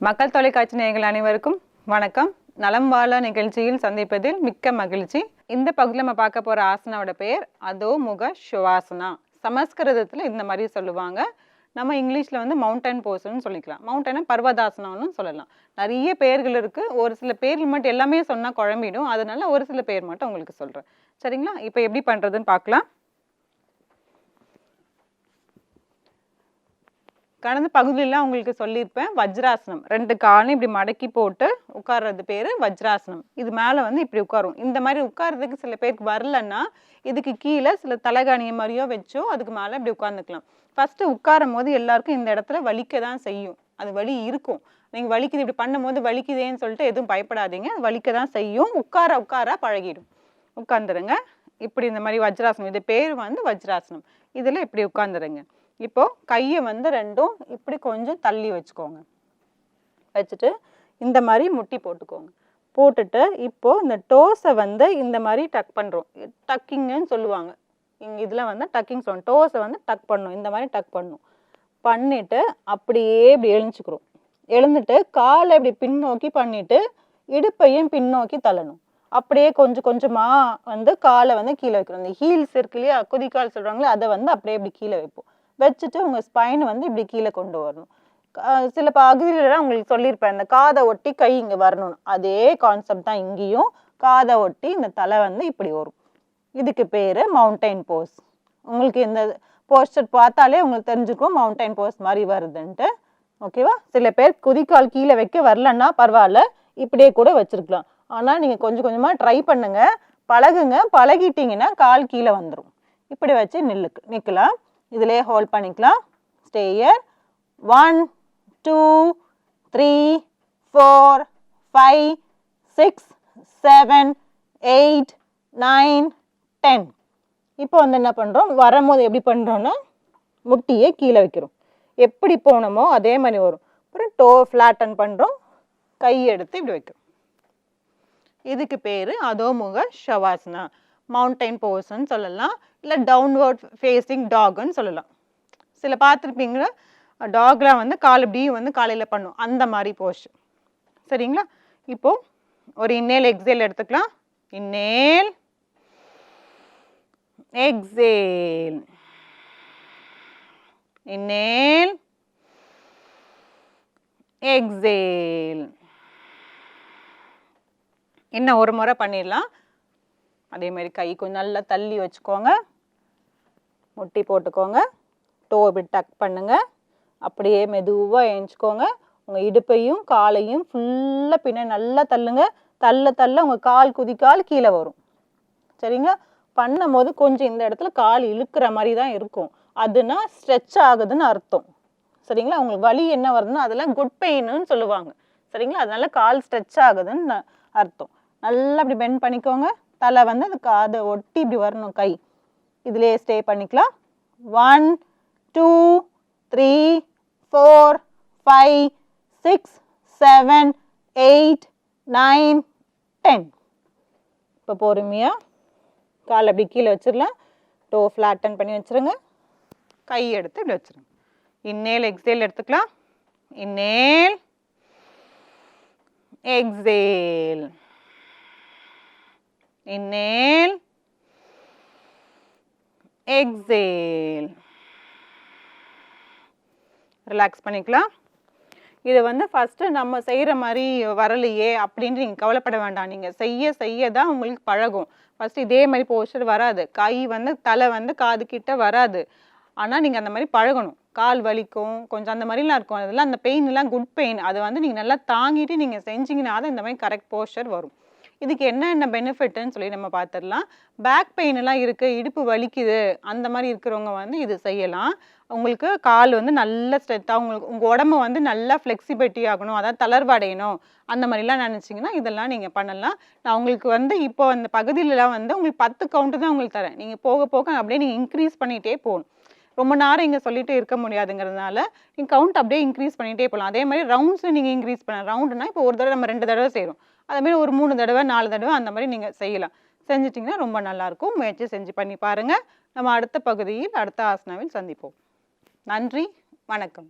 மக்கள் தொலைக்காட்சி நேயர்கள் அனைவருக்கும் வணக்கம். நலம் வாழ நிகழ்ச்சியில் சந்திப்பதில் மிக்க மகிழ்ச்சி. இந்த பகுதியில் நம்ம பார்க்க போகிற ஆசனாவோட பெயர் அதோமுக ஷவாசனா. சமஸ்கிருதத்தில் இந்த மாதிரி சொல்லுவாங்க. நம்ம இங்கிலீஷில் வந்து மவுண்டன் போஸ்ன்னு சொல்லிக்கலாம். மவுண்டனை பர்வதாசனம்னு சொல்லலாம். நிறைய பெயர்கள் இருக்குது. ஒரு சில பேர்கள் மட்டும் எல்லாமே சொன்னால் குழம்பிடும். அதனால ஒரு சில பேர் மட்டும் உங்களுக்கு சொல்கிறேன். சரிங்களா? இப்போ எப்படி பண்ணுறதுன்னு பார்க்கலாம். கடந்த பகுதியிலாம் உங்களுக்கு சொல்லியிருப்பேன். வஜ்ராசனம். 2 காலையும் இப்படி மடக்கி போட்டு உட்கார்றது பேர் வஜ்ராசனம். இது மேலே வந்து இப்படி உட்காரும். இந்த மாதிரி உட்கார்றதுக்கு சில பேருக்கு வரலன்னா இதுக்கு கீழே சில தலைகாணிய மாதிரியோ வச்சோ அதுக்கு மேலே இப்படி உட்காந்துக்கலாம். ஃபஸ்ட்டு உட்காரும் போது எல்லாருக்கும் இந்த இடத்துல வலிக்க தான் செய்யும். அது வலி இருக்கும். நீங்கள் வலிக்குது இப்படி பண்ணும்போது வலிக்குதேன்னு சொல்லிட்டு எதுவும் பயப்படாதீங்க. அது வலிக்க தான் செய்யும். உட்கார உட்கார பழகிடும். உட்காந்துருங்க. இப்படி இந்த மாதிரி வஜ்ராசனம். இது பேர் வந்து வஜ்ராசனம். இதில் இப்படி உட்காந்துருங்க. இப்போ கையை வந்து ரெண்டும் இப்படி கொஞ்சம் தள்ளி வச்சுக்கோங்க. வச்சுட்டு இந்த மாதிரி முட்டி போட்டுக்கோங்க. போட்டுட்டு இப்போ இந்த டோஸை வந்து இந்த மாதிரி டக் பண்ணுறோம். டக்கிங்குன்னு சொல்லுவாங்க. இங்கே இதில் வந்து டக்கிங் சொல்லணும். டோஸை வந்து டக் பண்ணணும். இந்த மாதிரி டக் பண்ணணும். பண்ணிவிட்டு அப்படியே இப்படி எழுந்துக்கிறோம். எழுந்துட்டு காலை இப்படி பின்னோக்கி பண்ணிவிட்டு இடுப்பையும் பின்னோக்கி தள்ளணும். அப்படியே கொஞ்சம் கொஞ்சமாக வந்து காலை வந்து கீழே வைக்கணும். இந்த ஹீல்ஸ் இருக்கு இல்லையா, குதிக்கால் சொல்கிறாங்களே, அதை வந்து அப்படியே இப்படி கீழே வைப்போம். வச்சுட்டு உங்கள் ஸ்பைன் வந்து இப்படி கீழே கொண்டு வரணும். சில பகுதியிலலாம் உங்களுக்கு சொல்லியிருப்பேன், இந்த காதை ஒட்டி கை இங்கே வரணும். அதே கான்செப்ட் தான் இங்கேயும். காதை ஒட்டி இந்த தலை வந்து இப்படி வரும். இதுக்கு பேர் மவுண்டைன் போஸ். உங்களுக்கு இந்த போஸ்டர் பார்த்தாலே உங்களுக்கு தெரிஞ்சுக்கும் மவுண்டைன் போஸ் மாதிரி வருதுன்ட்டு. ஓகேவா? சில பேர் குதிக்கால் கீழே வைக்க வரலன்னா பரவாயில்ல, இப்படியே கூட வச்சுருக்கலாம். ஆனால் நீங்கள் கொஞ்சம் கொஞ்சமாக ட்ரை பண்ணுங்கள், பழகுங்க. பழகிட்டிங்கன்னா கால் கீழே வந்துடும். இப்படி வச்சு நிற்கலாம். இதிலே ஹோல்ட் பண்ணிக்கலாம். Stay here. 1 2 3 4 5 6 7 8 9 10. இப்போ வந்து என்ன பண்ணுறோம், வரும்போது எப்படி பண்ணுறோன்னா முட்டியை கீழே வைக்கிறோம். எப்படி போனோமோ அதே மாதிரி வரும். அப்புறம் டோ ஃப்ளாட்டன் பண்ணுறோம். கை எடுத்து இப்படி வைக்கிறோம். இதுக்கு பேர் அதோமுக ஷவாசனா. மவுண்டைன் போஸ்ன்னு சொல்லலாம். இல்லை டவுன்வர்ட் ஃபேஸிங் டாக்னு சொல்லலாம். சில பார்த்துருப்பீங்களா, டாக்லாம் வந்து கால் இப்படி வந்து காலையில் பண்ணும். அந்த மாதிரி போஸ்ட். சரிங்களா? இப்போது ஒரு இன்னேல் எக்ஸேல் எடுத்துக்கலாம். இன்னேல் எக்ஸேல். இன்னேல் எக்ஸேல். இன்னும் ஒரு முறை பண்ணிடலாம். அதே மாதிரி கை கொஞ்சம் நல்லா தள்ளி வச்சுக்கோங்க. முட்டி போட்டுக்கோங்க. டோ இப்படி டக் பண்ணுங்க. அப்படியே மெதுவாக ஏஞ்சிக்கோங்க. உங்கள் இடுப்பையும் காலையும் ஃபுல்லாக பின்ன நல்லா தள்ளுங்க. தள்ள தள்ள உங்கள் கால் குதிக்கால் கீழே வரும். சரிங்களா? பண்ணும் போது கொஞ்சம் இந்த இடத்துல கால் இழுக்கிற மாதிரி தான் இருக்கும். அதுனா ஸ்ட்ரெச் ஆகுதுன்னு அர்த்தம். சரிங்களா? உங்களுக்கு வலி என்ன வருதுன்னா அதெல்லாம் குட் பெயின்னு சொல்லுவாங்க. சரிங்களா? அதனால கால் ஸ்ட்ரெச் ஆகுதுன்னு அர்த்தம். நல்லா அப்படி பெண்ட் பண்ணிக்கோங்க. தலை வந்து அது காதை ஒட்டி இப்படி வரணும். கை இதிலே ஸ்டே பண்ணிக்கலாம். 1 2 3 4 5 6 7 8 9 10. இப்போ பொறுமையாக காலை அப்படி கீழே வச்சிடலாம். டோ ஃப்ளாட்டன் பண்ணி வச்சுருங்க. கை எடுத்து இப்படி வச்சுருங்க. இன்னேல் எக்ஸேல் எடுத்துக்கலாம். இன்னேல் எக்ஸேல். Inhale, exhale. ரிலாக்ஸ் பண்ணிக்கலாம். இது வந்து ஃபஸ்ட்டு நம்ம செய்கிற மாதிரி வரலையே அப்படின்னு நீங்கள் கவலைப்பட வேண்டாம். நீங்கள் செய்ய செய்ய தான் உங்களுக்கு பழகும். ஃபஸ்ட்டு இதே மாதிரி போஸ்டர் வராது. கை வந்து தலை வந்து காது கிட்ட வராது. ஆனால் நீங்கள் அந்த மாதிரி பழகணும். கால் வலிக்கும், கொஞ்சம் அந்த மாதிரிலாம் இருக்கும். அதெல்லாம் அந்த பெயின்லாம் குட் பெயின். அதை வந்து நீங்கள் நல்லா தாங்கிட்டு நீங்கள் செஞ்சிங்கன்னா தான் இந்த மாதிரி கரெக்ட் போஸ்டர் வரும். இதுக்கு என்ன பெனிஃபிட்னு சொல்லி நம்ம பார்த்துடலாம். பேக் பெயின்லாம் இருக்குது, இடுப்பு வலிக்குது, அந்த மாதிரி இருக்கிறவங்க வந்து இது செய்யலாம். உங்களுக்கு கால் வந்து நல்ல ஸ்ட்ரென்த்தாக உங்கள் உடம்பு வந்து நல்லா ஃப்ளெக்சிபிலிட்டி ஆகணும், அதாவது தளர்வடையணும், அந்த மாதிரிலாம் நினச்சிங்கன்னா இதெல்லாம் நீங்கள் பண்ணலாம். நான் உங்களுக்கு வந்து இப்போ அந்த பகுதியிலலாம் வந்து உங்களுக்கு 10 கவுண்ட்டு தான் உங்களுக்கு தரேன். நீங்கள் போக போக அப்படியே நீங்கள் இன்க்ரீஸ் பண்ணிகிட்டே போகணும். ரொம்ப நேரம் இங்கே சொல்லிட்டு இருக்க முடியாதுங்கிறதுனால நீங்கள் கவுண்ட் அப்படியே இன்க்ரீஸ் பண்ணிகிட்டே போகலாம். அதே மாதிரி ரவுண்ட்ஸும் நீங்கள் இன்க்ரீஸ் பண்ணலாம். ரவுண்டுனா இப்போ ஒரு தடவை நம்ம 2 தடவை செய்கிறோம். அதேமாதிரி ஒரு 3 தடவை 4 தடவை அந்த மாதிரி நீங்கள் செய்யலாம். செஞ்சிட்டிங்கன்னா ரொம்ப நல்லாயிருக்கும். முயற்சி செஞ்சு பண்ணி பாருங்கள். நம்ம அடுத்த பகுதியில் அடுத்த ஆசனாவில் சந்திப்போம். நன்றி, வணக்கம்.